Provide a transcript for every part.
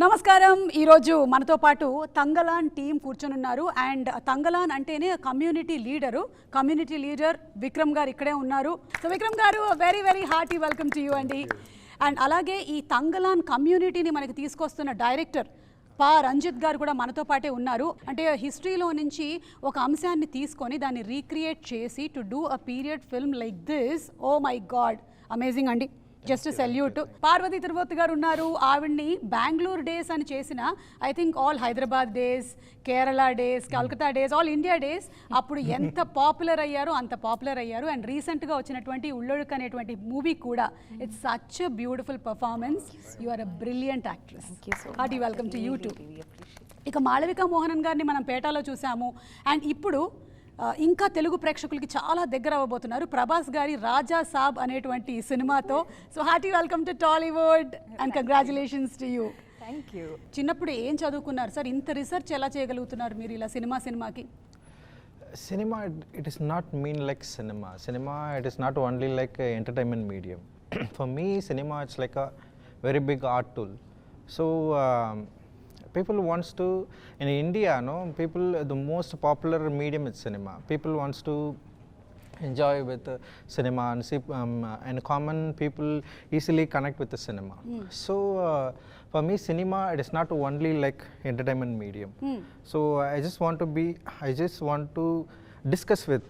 నమస్కారం ఈరోజు మనతో పాటు తంగలాన్ టీం కూర్చొనున్నారు అండ్ తంగలాన్ అంటేనే కమ్యూనిటీ లీడర్ విక్రమ్ గారు ఇక్కడే ఉన్నారు. సో విక్రమ్ గారు very very hearty welcome to you అండి. అండ్ అలాగే ఈ తంగలాన్ కమ్యూనిటీని మనకి తీసుకొస్తున్న డైరెక్టర్ రంజిత్ గారు కూడా మనతో పాటే ఉన్నారు. అంటే హిస్టరీలో నుంచి ఒక అంశాన్ని తీసుకొని దాన్ని రీక్రియేట్ చేసి to do a period film like this, oh my god amazing అండి. Just salute. పార్వతీ తిరుపతి గారు ఉన్నారు. ఆవిడ్ని బెంగళూరు డేస్ అని చేసిన I think all Hyderabad days, Kerala days, Calcutta days, all India days అప్పుడు ఎంత పాపులర్ అయ్యారో అంత పాపులర్ అయ్యారు. అండ్ రీసెంట్గా వచ్చినటువంటి ఉళ్ళొడుక్ అనేటువంటి మూవీ కూడా it's such a beautiful performance. You are a brilliant actress. Hearty welcome to you too. ఇక మాళవిక మోహనన్ గారిని మనం పేటాలో చూసాము. అండ్ ఇప్పుడు ఇంకా తెలుగు ప్రేక్షకులకి చాలా దగ్గర అవ్వబోతున్నారు ప్రభాస్ గారి రాజా సాబ్ అనేటువంటి సినిమాతో. So hearty welcome to Tollywood and congratulations to you. Thank you. చిన్నప్పుడు ఏం చదువుకున్నారు సార్? ఇంత రీసెర్చ్ ఎలా చేయగలుగుతున్నారు మీరు ఇలా సినిమాకి? Cinema, it is not mean like cinema. Cinema, it is not only like a entertainment medium. For me, cinema it's like a very big art tool. So people wants to in India, people the most popular medium is cinema. People wants to enjoy with cinema and see, and common people easily connect with the cinema. So for me, cinema it is not only like entertainment medium. So I just want to discuss with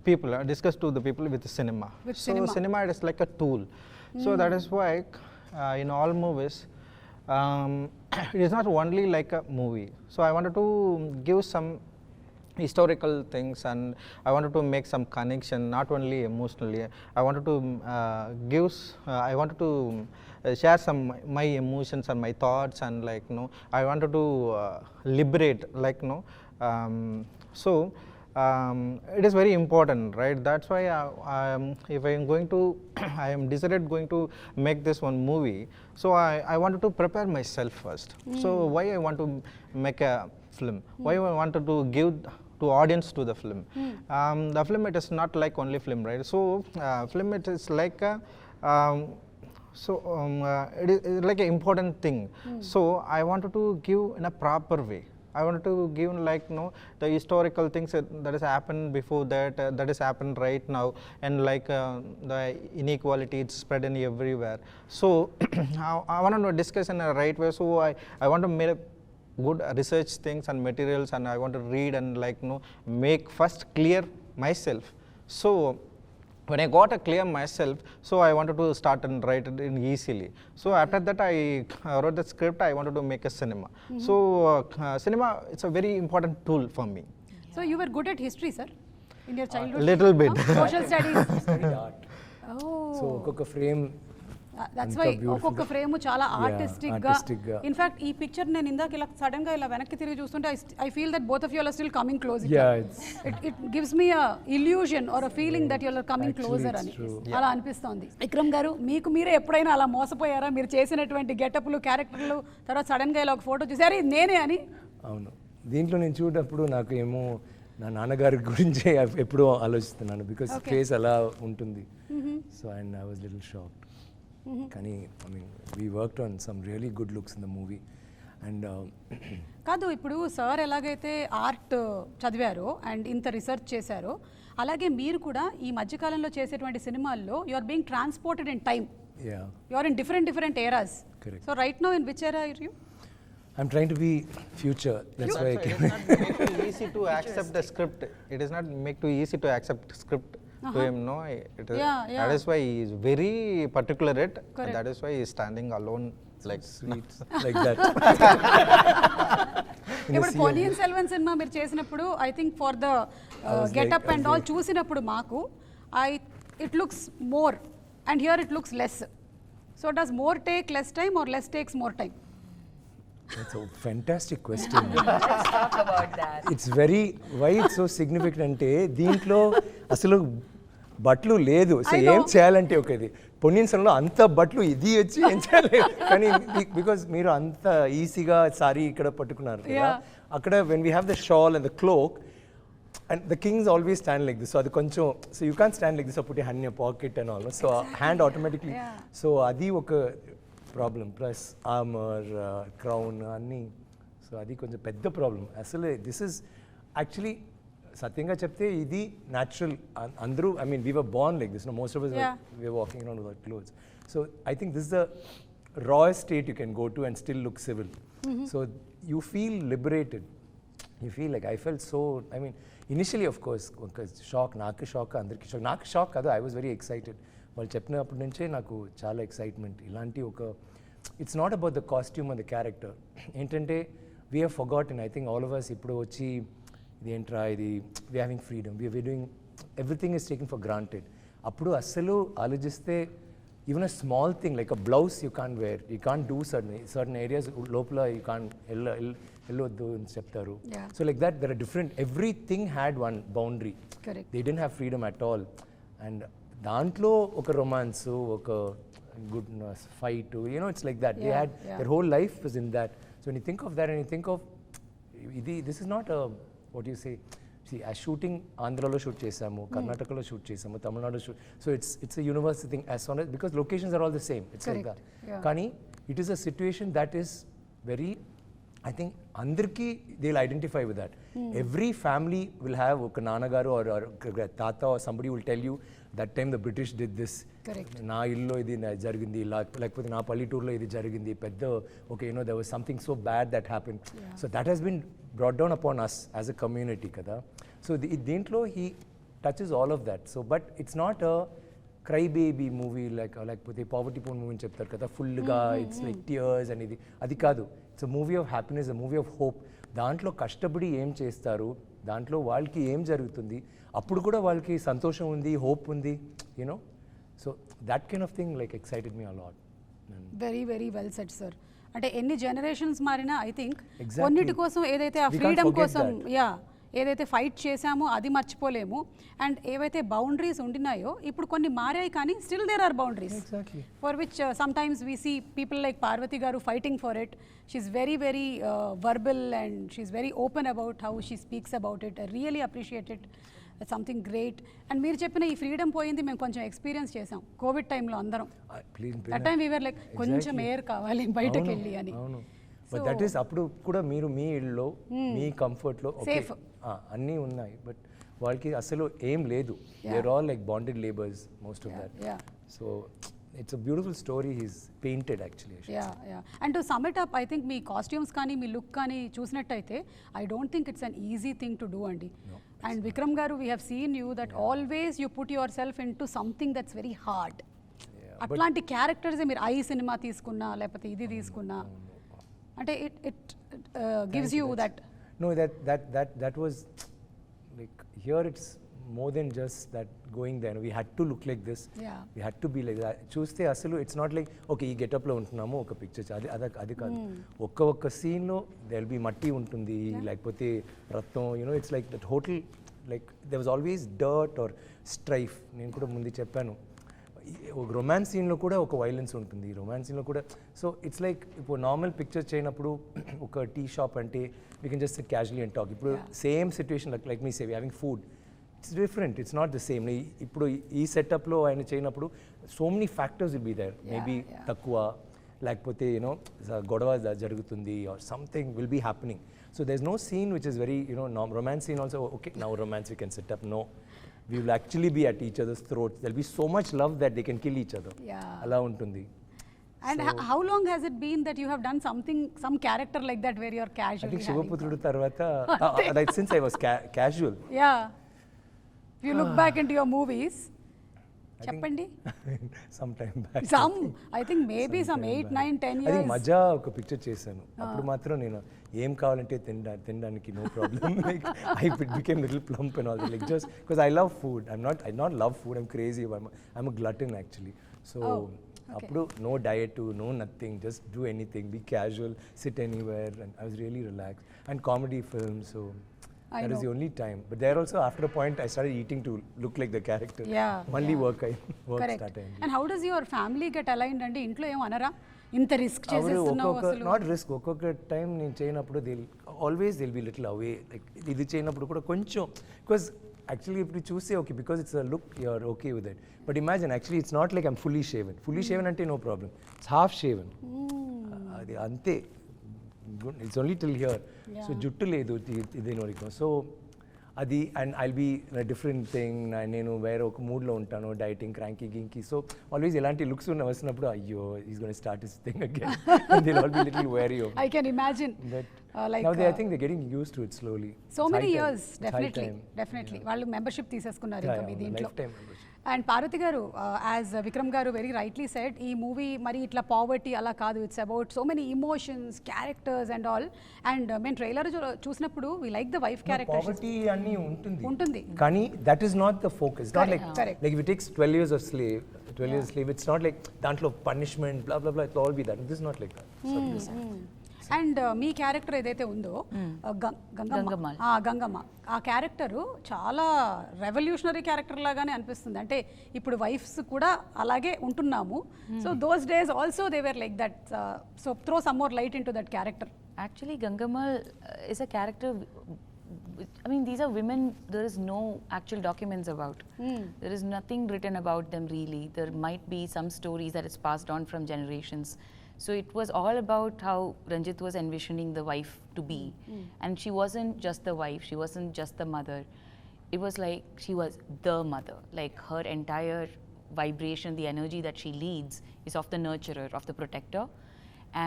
people, discuss to the people with the cinema. Cinema it is like a tool. So that is why in all movies it is not only like a movie. So I wanted to give some historical things and I wanted to make some connection, not only emotionally. I wanted to share some my emotions and my thoughts and I wanted to liberate it is very important, right? That's why if I am going to I am decided going to make this one movie, so I wanted to prepare myself first. So why I want to make a film, why I wanted to give to audience to the film. The film it is not like only film, right? So film it is like a it is like an important thing. So I wanted to give in a proper way. I wanted to give the historical things that has happened before that has happened right now, and the inequality it's spread in everywhere. So I want to discuss in a right way. So I want to make good research things and materials, and I want to read and make first clear myself. So when I got a clear myself, so I wanted to start and write it in easily. So after that I wrote the script. I wanted to make a cinema. So cinema it's a very important tool for me. So you were good at history, sir, in your childhood? Little bit. Social studies. Studied art. Oh. So frame. That's why ఒక్కొక్క frame చాలా artistic గా. In fact ఈ picture నేను ఇందాక ఇలా sudden గా ఇలా వెనక్కి తిరిగి చూస్తుంటే I feel that both of you are still coming close. It gives me a illusion or a feeling that you are coming closer అని అలా అనిపిస్తోంది. విక్రమ్ గారు, మీకు మీరే ఎప్పుడైనా అలా మోసపోయారా? మీరు చేసినటువంటి గెటప్లు, క్యారెక్టర్లు తర్వాత సడన్ గా ఇలా ఒక ఫోటో చూసారు ఇది నేనే అని? అవును, దీంట్లో నేను చూడప్పుడు నాకు ఏమో నా నాన్నగారి గురించి ఎప్పుడూ ఆలోచిస్తున్నాను, బికాస్ ఫేస్ అలా ఉంటుంది. So and I was little shocked. కానీ I mean we worked on some really good looks in the movie. And కాదు, ఇప్పుడు సార్ ఎలాగైతే ఆర్ట్ చదివారో అండ్ ఇంత రీసెర్చ్ చేశారో, అలాగే మీరు కూడా ఈ మధ్యకాలంలో చేసేటువంటి సినిమాల్లో you are being transported in time. You are in different eras. So right now in which era are you? I'm trying to be future. That's why it is not make too easy to accept the script. It is not make too easy to accept script to him. No, it is, that is why he is very particular at. And that is why he is standing alone like sweet like that. ఇప్పుడు Ponniyin Selvan cinema మీరు చేసినప్పుడు I think for the getup and all చూసినప్పుడు మాకు it looks more and here it looks less. So does more take less time or less takes more time? That's a fantastic question. Let's talk about that. It's very, why it's so significant అంటే దీంట్లో అసలు బట్టలు లేదు. So ఏం చేయాలంటే ఒకది పొన్నియిన్ సెల్వన్లో అంత బట్టలు ఇది వచ్చి ఏం చేయాలి, కానీ బికాజ్ మీరు అంత ఈజీగా సారీ ఇక్కడ పట్టుకున్నారు కదా, అక్కడ when we have the shawl and the cloak and the kings always stand like this, so adi koncham, so you can't stand like this or put your hand in your pocket and all, so hand automatically, so adi oka problem plus armour crown అన్నీ so అది కొంచెం పెద్ద problem అసలు this is actually సత్యంగా చెప్తే ఇది natural అందరూ I mean we were born like this most of us we were walking around without clothes so I think this is the rawest state you can go to and still look civil so you feel liberated you feel like I felt so I mean initially of course shock నాకు shock అందరికీ shock నాకు shock కాదు I was very excited వాళ్ళు చెప్పినప్పటి నుంచే నాకు చాలా excitement ఇలాంటి ఒక it's not about the costume and the character ఏంటంటే we have forgotten I think all of us ఇప్పుడు వచ్చి ఇది ఏంట్రా ఇది we having freedom we doing everything is taking for granted అప్పుడు అస్సలు ఆలోచిస్తే even a small thing like a blouse you can wear you can do certain areas లోపల you can వెళ్ళొద్దు అని చెప్తారు so like that there are different everything had one boundary they didn't have freedom at all and దాంట్లో ఒక romance ఒక good fight you know it's like that they had their whole life was in that so when you think of that and you think of ఇది this is not what you say see ఆ shooting ఆంధ్రాలో shoot చేసాము కర్ణాటకలో shoot చేసాము Tamil Nadu shoot so it's a universal thing as son because locations are all the same it's like that కానీ it is a situation that is very I think అందరికీ they will identify with that every family will have ఒక నాన్నగారు or తాత or somebody will tell you that time the British did this నా ఇల్లులో ఇది జరిగింది లేకపోతే నా పల్లెటూరులో ఇది జరిగింది పెద్ద okay you know there was something so bad that happened so that has been brought down upon us as a community కదా so దీంట్లో he touches all of that so but it's not a cry baby movie లేకపోతే poverty phone movie అని చెప్తారు కదా ఫుల్గా it's like tears అనేది అది కాదు it's a movie of happiness a movie of hope దాంట్లో కష్టపడి ఏం చేస్తారు దాంట్లో వాళ్ళకి ఏం జరుగుతుంది అప్పుడు కూడా వాళ్ళకి సంతోషం ఉంది హోప్ ఉంది you know so that kind of thing like excited me a lot very very well set sir అంటే ఎన్ని జనరేషన్స్ మారినా ఐ థింక్ కొన్నిటి కోసం ఏదైతే ఆ ఫ్రీడమ్ కోసం ఏదైతే ఫైట్ చేశామో అది మర్చిపోలేము అండ్ ఏవైతే బౌండరీస్ ఉండినాయో ఇప్పుడు కొన్ని మారాయి కానీ still there are boundaries for which sometimes we see people like Parvathi గారు fighting for it she's very very verbal and she's very open about how she speaks about it really appreciate it something great and మీరు చెప్పిన ఈ freedom పోయింది మేము కొంచెం experience చేసాం Covid టైంలో అందరం దట్ టైం వీఆర్ లైక్ కొంచెం ఎయిర్ కావాలి బయటకు వెళ్ళి అని బట్ దట్ ఈస్ అప్పుడు కూడా మీరు మీ ఇళ్ళలో మీ కంఫర్ట్లో సేఫ్ అన్నీ ఉన్నాయి బట్ వాళ్ళకి అసలు ఏం లేదు there all like bonded labours most of that so it's a beautiful story he's painted actually and to sum it up I think మీ కాస్ట్యూమ్స్ కానీ మీ లుక్ కానీ చూసినట్టయితే I don't think it's an easy thing to do అండి and Vikram గారు we have seen you that always you put yourself into something that's very hard అట్లాంటి క్యారెక్టర్సే మీరు ఐ సినిమా తీసుకున్నా లేకపోతే ఇది తీసుకున్నా అంటే it gives you that No, that was like here it's more than just that going there. We had to look like this. Yeah. We had to be like that. చూస్తే అసలు it's not like okay ఈ గెటప్లో ఉంటున్నాము ఒక picture అది కాదు ఒక్క సీన్లో there will be మట్టి ఉంటుంది లేకపోతే రక్తం you know it's like that hotel like there was always dirt or strife నేను కూడా ముందు చెప్పాను ఒక రొమాన్స్ సీన్లో కూడా ఒక వైలెన్స్ ఉంటుంది రొమాన్స్ సీన్లో కూడా సో ఇట్స్ లైక్ ఇప్పుడు నార్మల్ పిక్చర్ చేయనప్పుడు ఒక టీ షాప్ అంటే we can just casually and talk ఇప్పుడు same situation like me save having food it's different it's not the same ఇప్పుడు ఈ సెటప్లో ఆయన చేయనప్పుడు so many factors will be there maybe తక్కువ లేకపోతే యూనో గొడవ జరుగుతుంది or something will be happening so there is no scene which is very you know romance scene also okay now romance we can set up no we will actually be at each other's throats. There will be so much love that they can kill each other. Ala untundi. And how long has it been that you have done some character like that where you are casually? I think Shivaputrudu tarvata like since I was casual. Yeah. If you look back into your movies, చెప్పండి some time back. I think maybe some 8, 9, 10 years. I think మజా ఒక picture చేశాను అప్పుడు మాత్రం నేను ఏం కావాలంటే తినడానికి no problem like I became little plump and all like just because I love food I not love food I'm crazy I'm a glutton actually so అప్పుడు no diet no nothing just do anything be casual sit anywhere and I was really relax and comedy film so that is the only time but there also after a point I started eating to look like the character only work started and how does your family get aligned andi intlo em anara inta risk చేసేస్తున్నావు అసలు not risk ఒక్కొక్క time నేను చేయనప్పుడు they'll be little away like ఇది చేయనప్పుడు కూడా కొంచెం because actually if you choose say okay because it's a look you're okay with it, but imagine actually it's not like I'm fully shaven ante no problem, it's half shaven. Adi ante, it's only till here. So juttu ledu ideno variko, so adi, and I'll be in a different thing, నేను వేరే ఒక మూడ్లో ఉంటాను, dieting cranky గింకీ, so always ఎలాంటి looks వస్తున్నప్పుడు అయ్యో is gonna start his thing again and they all be little wary off. I can imagine. Now I think they're getting used to it slowly. So many years, definitely. వాళ్ళు membership తీసేసుకున్నారు ఇంకా మీ దీంట్లో. And Parvati గారు, as Vikram గారు very rightly said, ఈ movie మరి ఇట్లా poverty అలా కాదు, it's about so many emotions, characters and all. And మేము ట్రైలర్ చూసినప్పుడు we like the wife character. Poverty అన్ని ఉంటుంది కానీ that is not the focus. Not like if it takes 12 years of slave, 12 years slave, it's not like దాంట్లో punishment blah blah blah, it will all be that. This is not like that. And me character ఏదైతే ఉందో గంగమ్మ, ఆ character చాలా revolutionary character లాగానే అనిపిస్తుంది. అంటే ఇప్పుడు wives కూడా అలాగే ఉంటున్నాము. So those days also they were like that. So throw some more light in to that character. Actually, Gangamma is a character. I mean, these are women there is no actual documents about. There is nothing written about them really. There might be some stories that is passed on from generations. So it was all about how Ranjith was envisioning the wife to be. And she wasn't just the wife, she wasn't just the mother. It was like she was the mother. Like her entire vibration, the energy that she leads is of the nurturer, of the protector.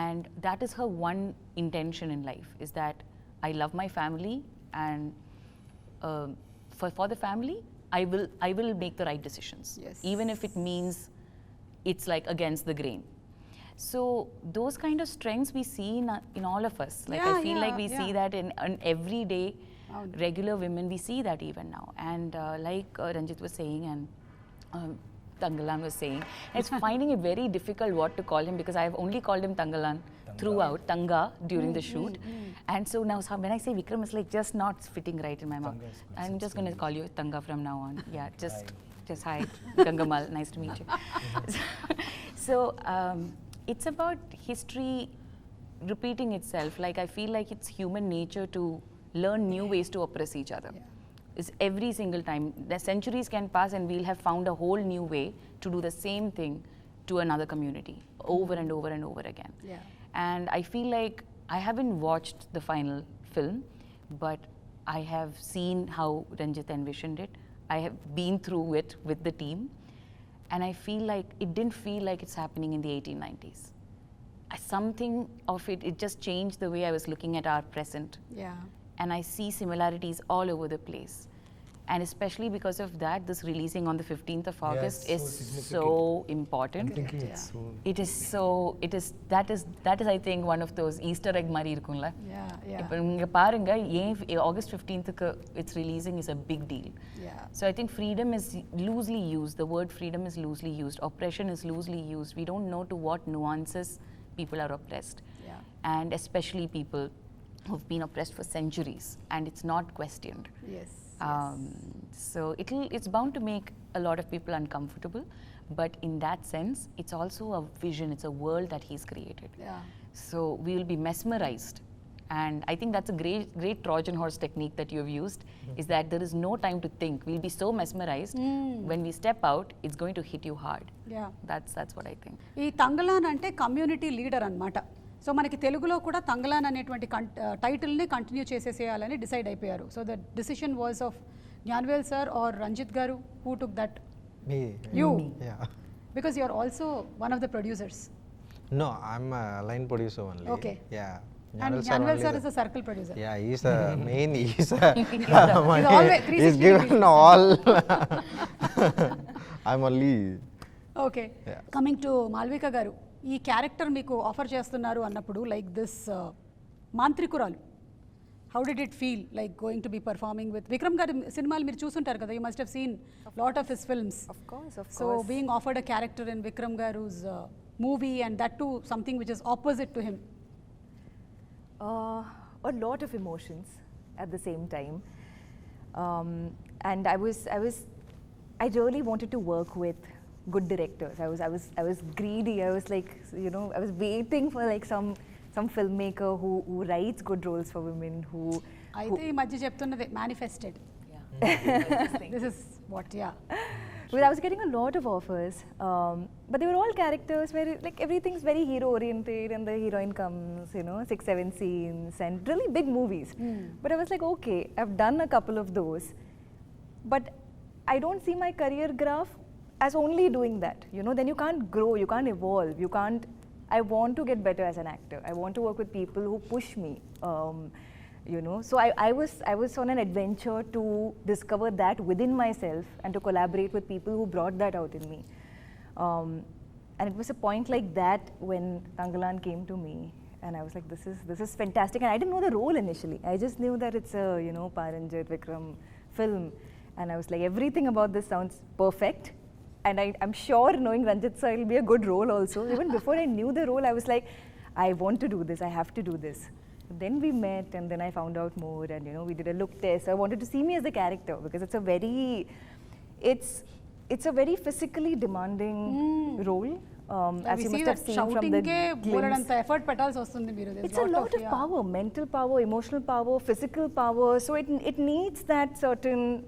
And that is her one intention in life, is that I love my family, and for the family, I will make the right decisions. Yes. Even if it means it's like against the grain. So those kind of strengths we see in all of us. Like I feel like we see that in everyday regular women, we see that even now. And like Ranjith was saying, and Thangalaan was saying, it's finding it very difficult what to call him, because I have only called him Thangalaan throughout, Tanga, during the shoot. And so now when I say Vikram, it's like just not fitting right in my mouth. I'm just going to call you Tanga from now on. Yeah, just hi, Gangamal, nice to meet you. So it's about history repeating itself. Like I feel like it's human nature to learn new ways to oppress each other. It's every single time. The centuries can pass and we'll have found a whole new way to do the same thing to another community over and over and over again. And I feel like I haven't watched the final film, but I have seen how Ranjith envisioned it. I have been through it with the team. And I feel like it didn't feel like it's happening in the 1890s. Something of it just changed the way I was looking at our present. And I see similarities all over the place. And especially because of that, this releasing on the 15th of August is so important. I'm thinking that is I think one of those Easter egg mari irukumla. Parunga August 15th it's releasing is a big deal. So I think freedom is loosely used. The word freedom is loosely used. Oppression is loosely used. We don't know to what nuances people are oppressed. And especially people who've been oppressed for centuries, and it's not questioned. So it's bound to make a lot of people uncomfortable, but in that sense, it's also a vision, it's a world that he's created. So we will be mesmerized, and I think that's a great Trojan horse technique that you have used, is that there is no time to think. We'll be so mesmerized. When we step out, it's going to hit you hard. That's what I think. ఈ తంగలాన్ అంటే community leader అన్నమాట. So మనకి తెలుగులో కూడా తంగలాన్ అనేటువంటి టైటిల్ని continue చేసేసేయాలని decide అయిపోయారు. So the decision was of Gnanavel sir or Ranjith గారు? Who took that? Me. You? Yeah. Because you are also one of the producers. No, I'm a line producer only. Okay. Yeah. And Gnanvel sir is a circle producer. Yeah, he's the main. He's He's given all. I'm only. Okay. Coming to Malavika garu, ఈ character మీకు offer చేస్తున్నారు అన్నప్పుడు like this మాంత్రికురాలు, how did it feel like going to be performing with Vikram గారి సినిమాలు మీరు చూసుంటారు కదా, you must have seen lot of his films. Of course. So being offered a character in Vikram గారు's movie and that to something which is opposite to him. A lot of emotions at the same time, and I really wanted to work with good directors. I was greedy. I was like, I was waiting for like some filmmaker who writes good roles for women, who అయితే ఈ మధ్య చెప్తున్నదే manifested. This is what, yeah. Well, I was getting a lot of offers, but they were all characters where like everything's very hero oriented, and the heroine comes, 6-7 scenes, and really big movies. But I was like, okay, I've done a couple of those, but I don't see my career graph as only doing that. Then you can't grow, you can't evolve, you can't. I want to get better as an actor. I want to work with people who push me. So I was on an adventure to discover that within myself and to collaborate with people who brought that out in me. And it was a point like that when Thangalaan came to me, and I was like, this is fantastic. And I didn't know the role initially. I just knew that it's a Ranjith, Vikram film, and I was like, everything about this sounds perfect. And I'm sure, knowing Ranjith sir, it'll be a good role also. Even before I knew the role, I was like, I want to do this. I have to do this. Then we met, and then I found out more, and we did a look test. So I wanted to see me as the character because it's a very physically demanding role. As you must have seen from the glimpse. effort petals vastundi meeru. It's a lot of power, mental power, emotional power, physical power. So it needs that certain,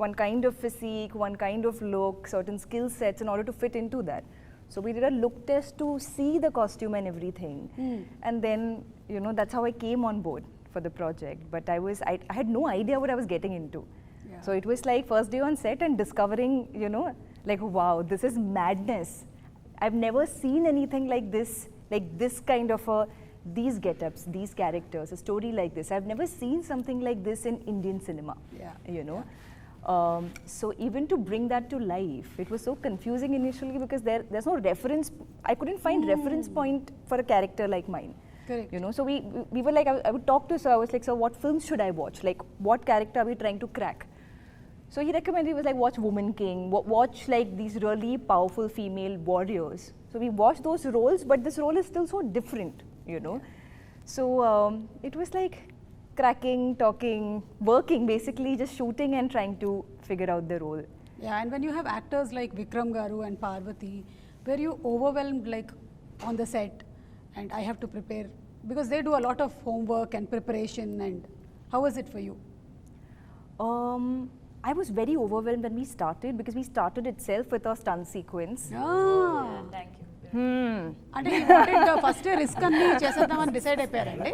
one kind of physique, one kind of look, certain skill sets in order to fit into that. So we did a look test to see the costume and everything. And then, that's how I came on board for the project. But I had no idea what I was getting into. Yeah. So it was like first day on set and discovering, like, wow, this is madness. I've never seen anything like this kind of these get-ups, these characters, a story like this. I've never seen something like this in Indian cinema, So even to bring that to life, it was so confusing initially because there's no reference. I couldn't find reference point for a character like mine. Correct. So we were like, I would talk to sir. I was like, sir, what films should I watch? Like, what character are we trying to crack? So he recommended, he was like, watch Woman King, watch like these really powerful female warriors. So we watched those roles, but this role is still so different, So it was like cracking, talking, working, basically just shooting and trying to figure out the role. Yeah, and when you have actors like Vikram Garu and Paravathy, were you overwhelmed like on the set and I have to prepare? Because they do a lot of homework and preparation, and how was it for you? I was very overwhelmed when we started because we started itself with a stunt sequence. Thank you. అంటే ఈ wanted first risk అన్ని చేసేద్దామని decide అయిపోయారండి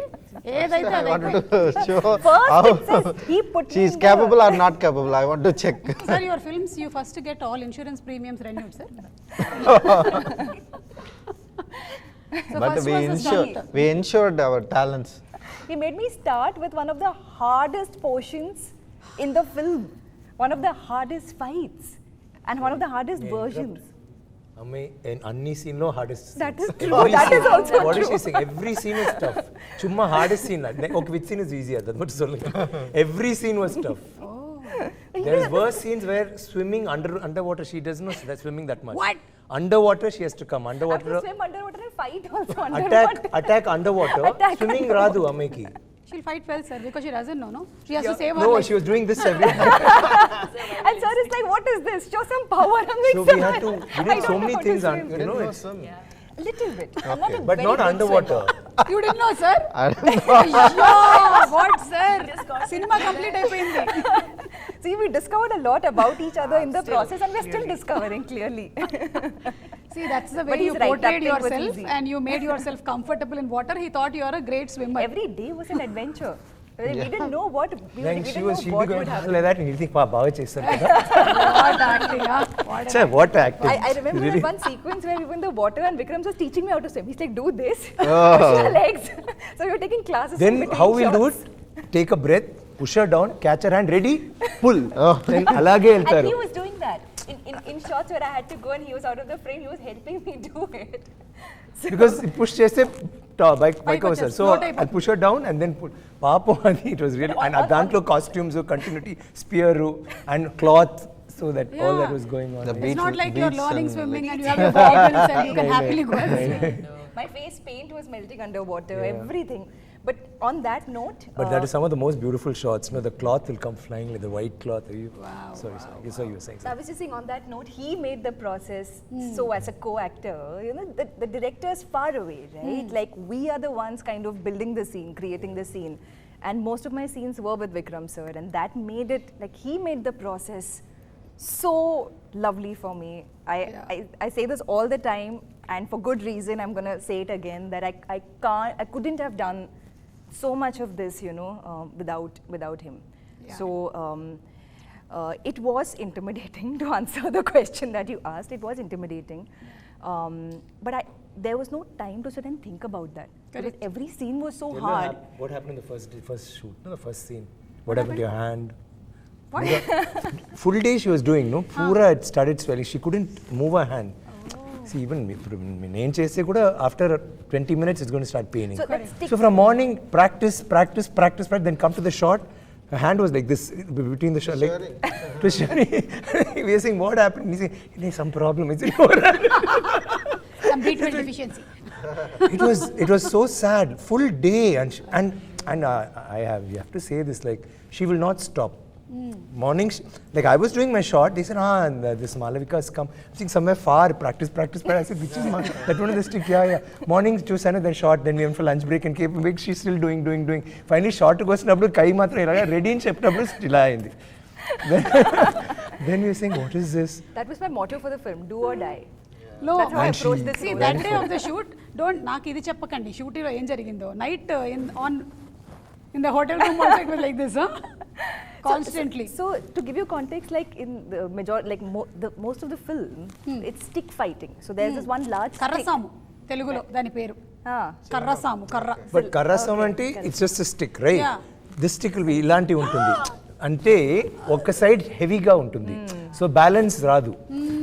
ఏదైతే I wanted to show First how it says he put she me is in capable or not capable. I want to check. Sir, your films you first get all insurance premiums renewed, sir. So But first was a stunt. we ensured our talents. He made me start with one of the hardest portions in the film, one of the hardest fights, and one of the hardest versions. In any scene, no hardest. That is Every true. That is scene. also What is true. she saying? Every scene is tough. Chumma hardest scene. Okay, which scene is easier? That's what it's only. Every scene was tough. There's worse scenes where swimming underwater, she doesn't know that swimming that much. What? Underwater, she has to come. I have Underwater, to swim underwater and fight also underwater. attack underwater. Attack Swimming radu ameki. She'll fight well, sir, because she doesn't know, no? She has to save her No, life. she was doing this every time. And sir is like, what is this? Show some power. I'm like, So "Sir, we had to, I we did don't so know many how to things, swim." it's, A little bit. I'm not a but very not good underwater. swimmer. You didn't know, sir? I don't know. Yo, what, sir? Cinema complete అయిపోయింది. See, we discovered a lot about each other in the process, and we're still discovering clearly. See, that's the But way you he's right, portrayed that thing was yourself easy. and you made yourself comfortable in water. He thought you are a great swimmer. Every day was an adventure. We didn't know what we Then didn't she'd know be what going would happen. like that and you'll think, baga chesaru kada. What acting, huh? What Sir, what acting? I remember Really? one sequence where we were in the water and Vikram was teaching me how to swim. He's like, do this, Oh. push your legs. So we were taking classes. in Then between how we'll do shots. it? Take a breath, push her down, catch her hand, ready, pull. Oh. Then alage And eltaru. he was doing that. In shots where I had to go and he was out of the frame, he was helping me do it. So Because he pushed cheste bike over. So float I push her down and then put Papa ani, it was really, and dantlo costumes, continuity, spear and cloth, so that all that was going on. The It's beach not like you're beach learning and swimming and you have your goggles and you can happily go and swim. my face paint was melting underwater, everything. But on that note, But that is some of the most beautiful shots. The cloth will come flying, like the white cloth. Wow, Sorry. So you were saying I was just saying on that note, he made the process so as a co-actor, the director is far away, right? Like we are the ones kind of building the scene, creating the scene. And most of my scenes were with Vikram sir, and that made it, like he made the process so lovely for me. I say this all the time, and for good reason, I'm gonna say it again, that I couldn't have done so much of this, without him. Yeah. So it was intimidating to answer the question that you asked. It was intimidating, but there was no time to sit and think about that. Because every scene was so hard. What happened in the first shoot? No, the first scene. What happened to your hand? What? Full day she was doing, no? Pura it started swelling. She couldn't move her hand. See, even after 20 minutes it's going to start paining. So from morning, practice, then come to the shot. Her hand was like this between the shot. Like, it was shivering. We were saying, what happened? He's saying, there's some problem. It's in your hand. Some B12 deficiency. It was so sad. Full day, and you have to say this, like, she will not stop. Mornings, like I was doing my shot, they said, this Malavika has come. I think somewhere far, practice. I said, which is that one of the stick? Yeah. Mornings, choose another shot, then we went for lunch break and came back, she's still doing. Finally, shot to go, kai matra, ready in chapter, still ayindi. Then we were saying, what is this? That was my motto for the film, do or die. No, that's how I approached this. See, that day of the shoot, నాకు ఇది చెప్పకండి shoot లో ఏం జరిగిందో night in the hotel room also it was like this, huh? Constantly. So to give you context, like in the majority, like most of the film, it's stick fighting. So there's this one large stick. కర్రసాము తెలుగులో దాని పేరు కర్రసాము కర్ర. But కర్రసాము అంటే it's just a stick, right? Yeah. This stick will be ఇలాంటి ఉంటుంది. అంటే ఒక side హెవీగా ఉంటుంది. సో బ్యాలెన్స్ రాదు.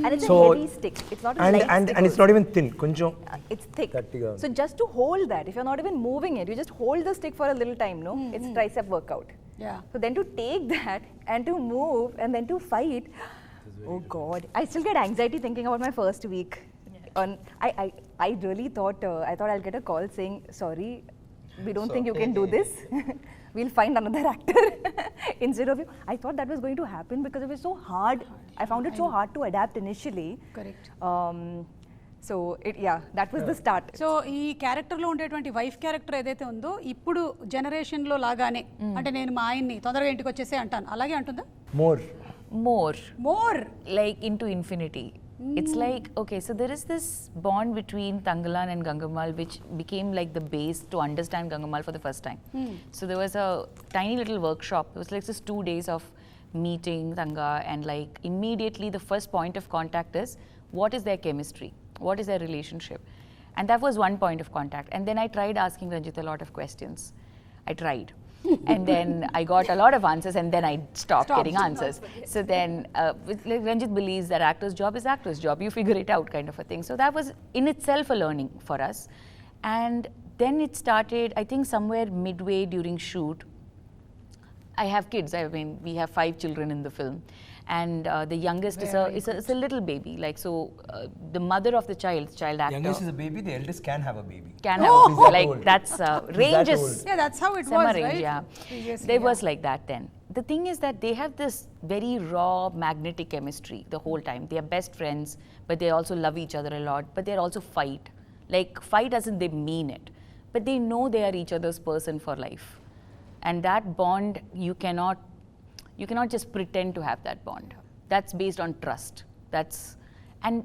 And it's a heavy stick. It's not a light stick. And it's not even thin. కొంచెం it's thick. గట్టిగా. So just to hold that, if you're not even moving it, you just hold the stick for a little time, no? It's tricep workout. Yeah. So then to take that and to move and then to fight, oh God, I still get anxiety thinking about my first week. I really thought I'll get a call saying, sorry, we don't think you can do this. We'll find another actor instead of you. I thought that was going to happen because it was so hard. I found it so hard to adapt initially. Correct. So that was the start. So ఈ క్యారెక్టర్లో ఉండేటువంటి wife character ఏదైతే ఉందో ఇప్పుడు జనరేషన్లో లాగానే అంటే నేను మా ఆయన్ని తొందరగా ఇంటికి వచ్చేసే anటాను అలాగే అంటుందా? More like into infinity. It's like, okay, so there is this bond between Thangalaan and Gangamal which became like the base to understand Gangamal for the first time. So there was a tiny little workshop. It was like just 2 days of meeting Thanga, and like immediately the first point of contact is what is their chemistry? What is their relationship? And that was one point of contact. And then I tried asking Ranjith a lot of questions. I tried. And then I got a lot of answers, and then I stopped getting answers. So then like Ranjith believes that actor's job is actor's job. You figure it out, kind of a thing. So that was in itself a learning for us. And then it started, I think somewhere midway during shoot. I have kids. I mean, we have 5 children in the film. And the youngest is a little baby. Like, so the mother of the child actor. Youngest is a baby, the eldest can have a baby. Can have like that's ranges. Yeah, that's how it Summer was, range, right? yeah. Previously, There was like that then. The thing is that they have this very raw magnetic chemistry the whole time. They are best friends, but they also love each other a lot. But they also fight. Like fight doesn't they mean it, but they know they are each other's person for life. And that bond you cannot just pretend to have that bond. That's based on trust. And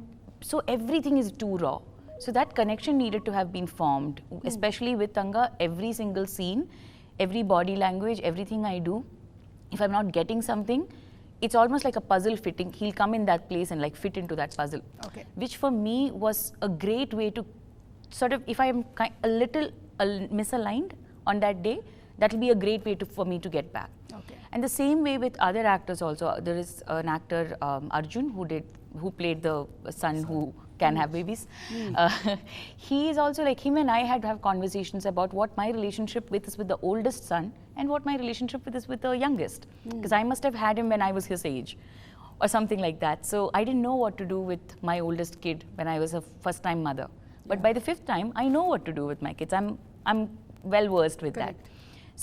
so everything is too raw. So that connection needed to have been formed, especially with Thanga. Every single scene, every body language, everything I do, if I'm not getting something, it's almost like a puzzle fitting. He'll come in that place and like fit into that puzzle. Okay. Which for me was a great way to sort of, if I am a little misaligned on that day, that will be a great way for me to get back. Okay. And the same way with other actors also. There is an actor, Arjun, who played the son who can have babies. He is also like, him and I had to have conversations about what my relationship is with the oldest son and what my relationship is with the youngest. Because I must have had him when I was his age or something like that. So I didn't know what to do with my oldest kid when I was a first-time mother. But by the 5th time, I know what to do with my kids. I'm well versed with that.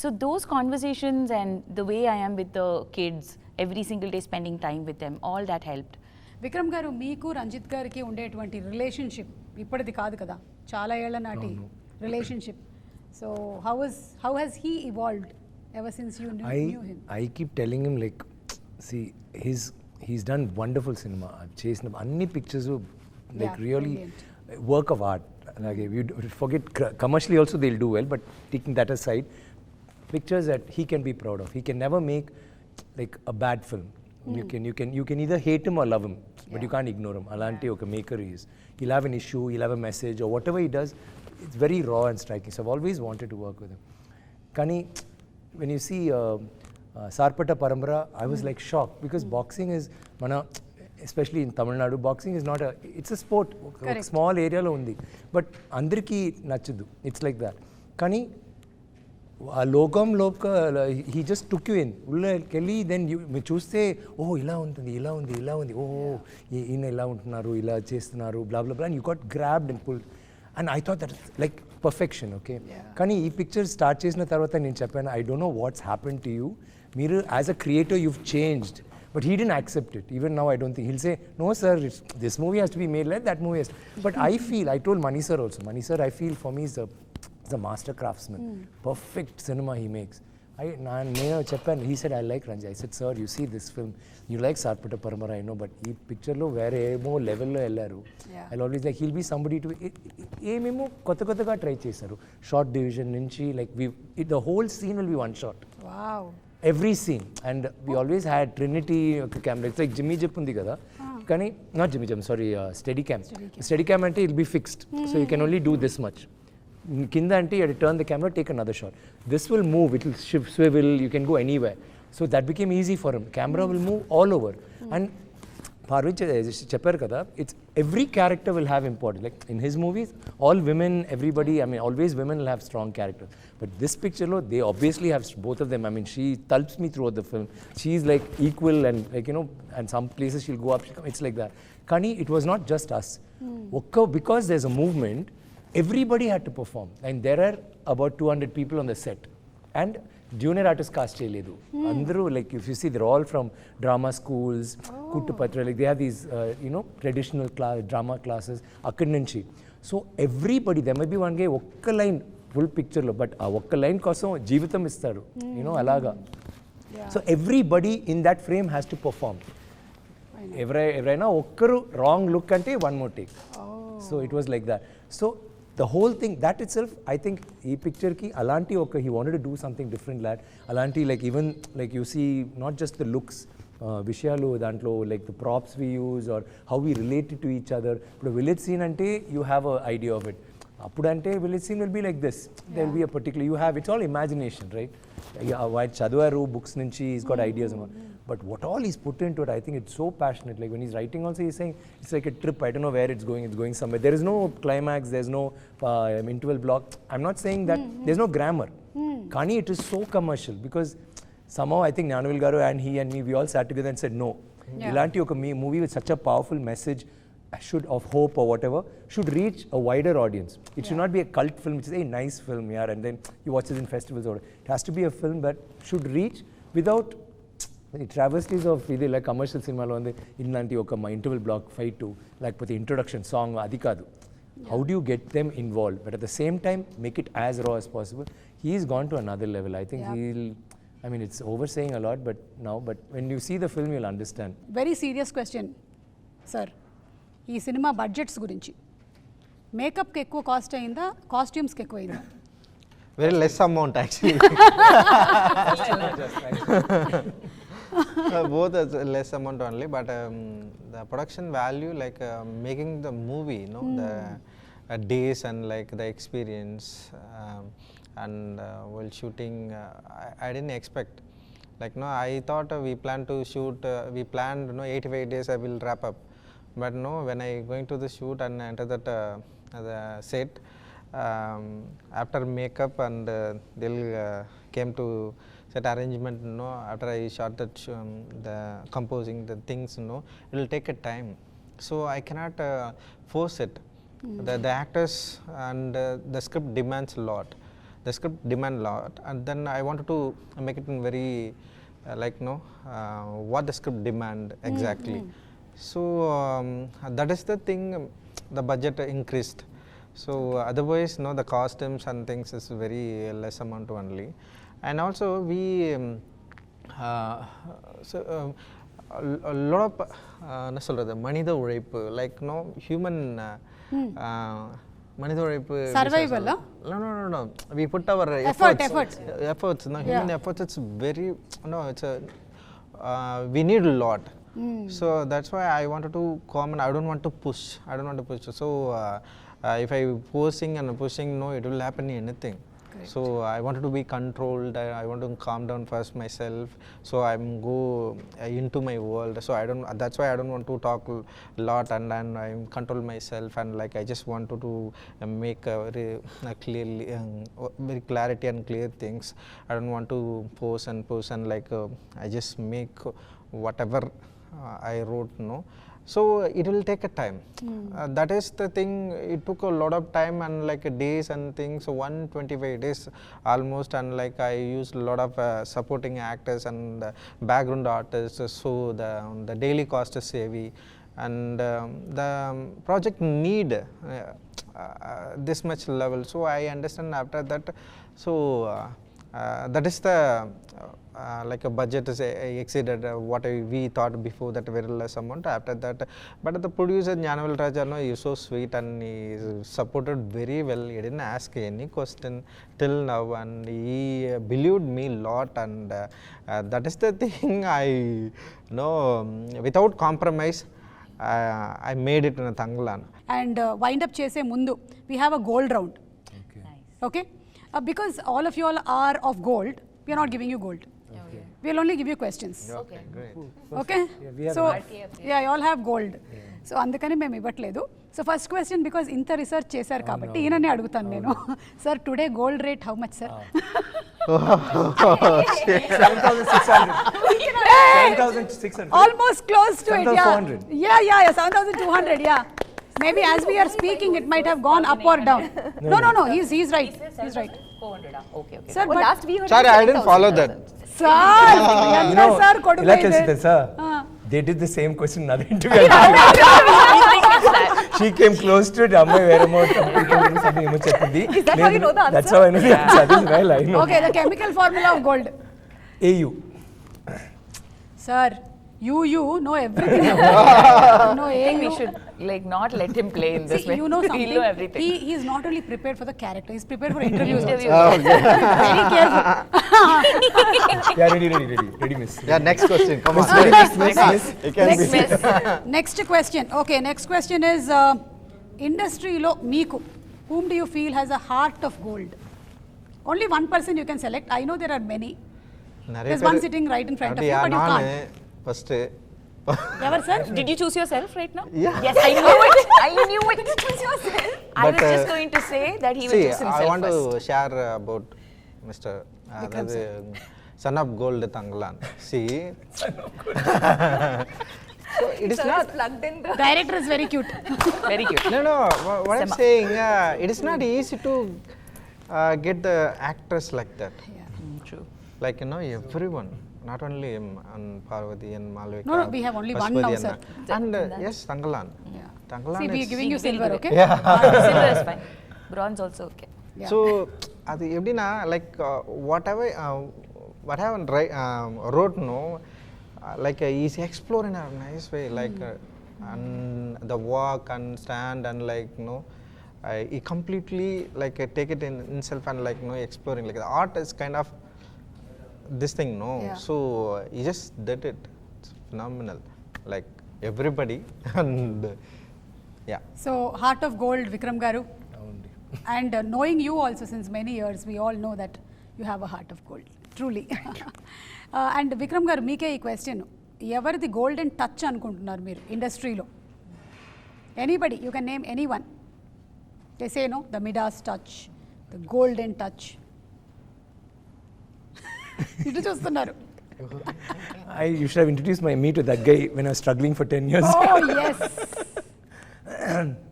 So those conversations and the way I am with the kids, every single day spending time with them, all that helped. Vikram గారు, మీకు రంజిత్ గారికి ఉండేటువంటి relationship ఇప్పటిది కాదు కదా, చాలా ఏళ్ల నాటి relationship. So how has he evolved ever since you knew him? I keep telling him, like, see, he's done wonderful cinema. I've chased him anni pictures, like really work of art. Like, if you forget commercially also they'll do well, but taking that aside, pictures that he can be proud of. He can never make like a bad film. You can either hate him or love him, but you can't ignore him. Alanti oka maker he is. He'll have an issue, he'll have a message, or whatever he does, it's very raw and striking. So I've always wanted to work with him. Kani, when you see Sarpata Parambara, I was like shocked, because boxing is mana, especially in Tamil Nadu, boxing is not it's a sport. Correct. Small area lo undi, but andariki nachadu. It's like that. Kani ఆ లోకంలో he just took you in ఉళ్ళకెళ్ళి then మీరు చూస్తే ఓహో ఇలా ఉంటుంది, ఇలా ఉంది, ఇలా ఉంది, ఓహో ఈయన ఇలా ఉంటున్నారు, ఇలా చేస్తున్నారు, blah blah blah, and you got grabbed and pulled, and I thought that like perfection. Okay, కానీ ఈ పిక్చర్ స్టార్ట్ చేసిన తర్వాత నేను చెప్పాను, I don't know what's happen to you, మీరు as a creator you've changed, but he didn't accept it. Even now I don't think he'll say, no sir, this movie has to be made like that movie has to. But I told Mani sir also, Mani sir, I feel for me is a master craftsman. Perfect cinema he makes. He said, I like Ranjith. I said, sir, you see this film, you like Sarpata Paramara, I know, but ee picture lo vere more level lo ellaru. I'll always like, he'll be somebody to memo kotta ga try chesaru, short division nunchi, like the whole scene will be one shot. Wow. Every scene, and we always had Trinity camera. It's like Jimmy Jip undi kada, kani not Jimmy Jim, sorry, Steadicam ante it'll be fixed, so you can only do this much. Kinda ante you have to turn the camera, take another shot. This will move, it will shift, swivel, you can go anywhere. So that became easy for him. Camera will move all over, and Parvich చెప్పారు కదా, it's every character will have importance. Like in his movies, all women, everybody, I mean, always women will have strong characters. But this picture, lo, they obviously have both of them. I mean, she tulps me throughout the film. She's like equal, and like, you know, and some places she'll go up, it's like that. Kani, it was not just us. Because there's a movement, everybody had to perform. And there are about 200 people on the set. And junior artist cast cheyaledu. Andru, like if you see, they're all from drama schools, Kuttupatra, like they have these you know, traditional drama classes akkadi nunchi. So everybody, there may be one guy okka line full picture lo, but aa okka line kosam jeevitam istaru, you know, alaga. So everybody in that frame has to perform. Everyna okkaru wrong look ante one more take. So it was like that. So the whole thing, that itself, I think, ee picture ki alanti oka, he wanted to do something different, lad. Alanti, like even like you see, not just the looks, vishayalu dantlo, like the props we use or how we relate to each other. But a village scene ante, you have an idea of it. Apudante village scene will be like this. There will be a particular, you have, it's all imagination, right? While Chadwaru books nunchi, he's got ideas and all. But what all he's put into it, I think it's so passionate. Like when he's writing also, he's saying, it's like a trip, I don't know where it's going somewhere. There is no climax, there's no interval block. I'm not saying that, there's no grammar. Kani, it is so commercial, because somehow I think Gnanavil Garu and he and me, we all sat together and said, no. Ilanti oka movie with such a powerful message, should, of hope or whatever, should reach a wider audience. It should not be a cult film, which is a nice film, yeah, and then you watch it in festivals or whatever. It has to be a film that should reach without the travesties of either like commercial cinema lo ande illanti oka interval block fight to like put the introduction song adi kadu. How do you get them involved, but at the same time make it as raw as possible? He's gone to another level. I think he'll, I mean, it's oversaying a lot, but when you see the film you'll understand. Very serious question, sir. ఈ cinema budgets గురించి, మేకప్కి ఎక్కువ cost అయిందా, కాస్ట్యూమ్స్కి ఎక్కువ అయిందా? Very less amount actually. Both is less amount only, but the production value, like making the movie, you know, the days and like the experience, and while shooting, I didn't expect. Like no, I thought we planned to shoot, we planned, you know, 85 days I will wrap up. But no, when I going to the shoot and enter that the set, after makeup and they'll came to set arrangement, you know, after I shot that the composing the things, you know, it will take a time. So I cannot force it. The actors and the script demands a lot. the script demand a lot, and then I wanted to make it in very what the script demand exactly. So that is the thing, the budget increased. So otherwise, the costumes and things is very less amount only. And also we a lot of manida உழைப்பு, like human manida உழைப்பு survival, no, we put our efforts, human efforts. It's very it's a we need a lot. So that's why I wanted to comment. I don't want to push. So if I pushing, no, it will happen anything. Correct. So I wanted to be controlled. I want to calm down first myself. So I'm go into my world. So that's why I don't want to talk a lot, and I control myself, and like I just wanted to make very clearly, very clarity and clear things. I don't want to push and like I just make whatever I wrote, so it will take a time. That is the thing. It took a lot of time and like days and things. So 125 days almost, and like I used a lot of supporting actors and background artists. So the daily cost is heavy, and the project need this much level. So I understand after that. So that is the like a budget is exceeded what we thought before, that very less amount after that. But the producer Macha Will Not is so sweet, and he supported very well. He didn't ask any question till now, and he believed me a lot, and that is the thing. I know without compromise I made it in a Thangalaan. And wind up chese mundu we have a gold round. Okay, because all of you all are of gold, we are not giving you gold. We will only give you questions. Okay, great. Okay, we so yeah, you all have gold. So అందుకని మేము ఇవ్వట్లేదు. So first question, because ఇంత research చేశారు కాబట్టి ఈయననే అడుగుతాను నేను. Sir today gold rate how much sir? 7,600. Almost close to it. 7,400. Yeah, 7,200. Yeah. Maybe as we are speaking, it might have gone up or down. No. He's right. He's right. 400. Okay. Sir, Well, but last we heard Sorry, I didn't follow that. sir, sir, ఇలా తెలిసిందే sir, they did the same question in other interview. She came close to it. అమ్మాయి వేరే something ఏమో చెప్పింది. Is that how you know the answer? That's how I know the answer. That is well, I know. Okay, the chemical formula of gold. AU. Sir, you know everything. No, I think we should not let him play in this way. You know something. He'll know everything. He is not only prepared for the character, he's prepared for interviews. Interviews. Very careful. Yeah, ready, miss. Yeah, next question. Come on. Miss. You can Next be. miss. Next question. Okay, next question is industry lo meeku, whom do you feel has a heart of gold? Only one person you can select. I know there are many. There's one sitting right in front of you, but you can't. First. Ever, sir? Did you choose yourself right now? Yeah. Yes, I knew it. Did you choose yourself? I was But, just going to say that he will See, choose himself I want first. to share about Mr. Vikram, Son of Gold Thangalaan. See, so it is not. plugged in the Director is very cute. Very cute. No. What I'm saying, it is not easy to get the actors like that. True. Like everyone, not only Paravathy and Malavika. No, we have only one now, sir. And yes, Thangalaan. Yeah. Thangalaan See, we are is- giving you silver, okay? Yeah. Silver is fine. Bronze also okay. Yeah. So அது எப்படின்னா like whatever what I wrote like he's exploring in a nice way, like and the walk and stand and like he completely like take it in himself and like exploring, like the art is kind of this thing Yeah. So he just did it. It's phenomenal, like everybody. And yeah, So, heart of gold, Vikram garu. And knowing you also since many years, we all know that you have a heart of gold, truly. And Vikram garu, meeke ee question, evardi golden touch anukuntunnaru meer industry lo? Anybody, you can name anyone. They say the Midas touch, the golden touch. ఇటు చూస్తున్నారు. You should have introduced me to that guy when I was struggling for 10 years. Oh yes.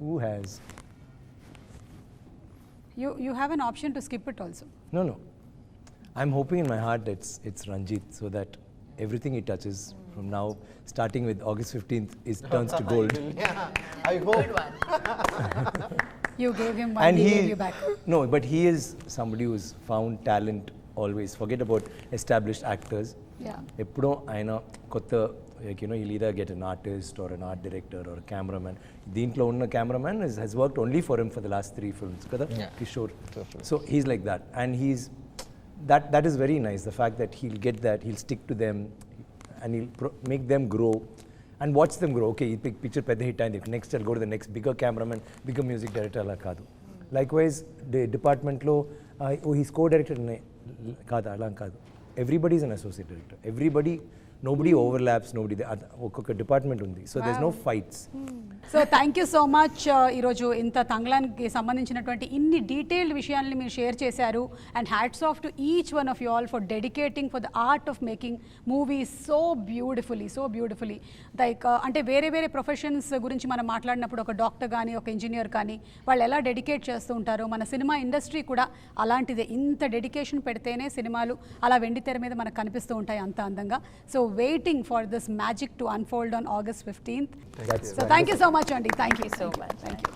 Who has? You have an option to skip it also. No, no. I'm hoping in my heart that it's Ranjith, so that everything he touches from now, starting with August 15th, turns to gold. Yeah, I hope. You gave him one, And he gave you back. No, but he is somebody who's found talent always. Forget about established actors. Yeah. ఎప్పుడో ఆయన కొత్త like you know you'll either get an artist or an art director or a cameraman. దీంట్లో ఉన్న cameraman has worked only for him for the last 3 films కదా Kishore. So he's like that, and that is very nice, the fact that he'll get that, he'll stick to them, and he'll make them grow and watch them grow. Okay, ఈ picture పెద్ద hit అయింది, next I'll go to the next bigger cameraman, bigger music director, అలా కాదు. Likewise డిపార్ట్మెంట్లో he's co-director కాదు, అలా కాదు. Everybody is an associate director. Nobody overlaps, ఒక్కొక్క డిపార్ట్మెంట్ ఉంది. So there's no fights. So thank you so much ఈరోజు ఇంత తంగ్లాన్కి సంబంధించినటువంటి ఇన్ని డీటెయిల్డ్ విషయాల్ని మీరు షేర్ చేశారు. And hats off to each one of you all for dedicating for the art of making movies so beautifully like అంటే వేరే professions గురించి మనం మాట్లాడినప్పుడు ఒక డాక్టర్ కానీ ఒక ఇంజనీర్ కానీ వాళ్ళు ఎలా డెడికేట్ చేస్తూ ఉంటారో, మన సినిమా ఇండస్ట్రీ కూడా అలాంటిదే. ఇంత డెడికేషన్ పెడితేనే సినిమాలు అలా వెండి తెర మీద మనకు కనిపిస్తూ ఉంటాయి అంత అందంగా. So waiting for this magic to unfold on August 15th. So thank you so much, Andy. Thank you so much. Thank you.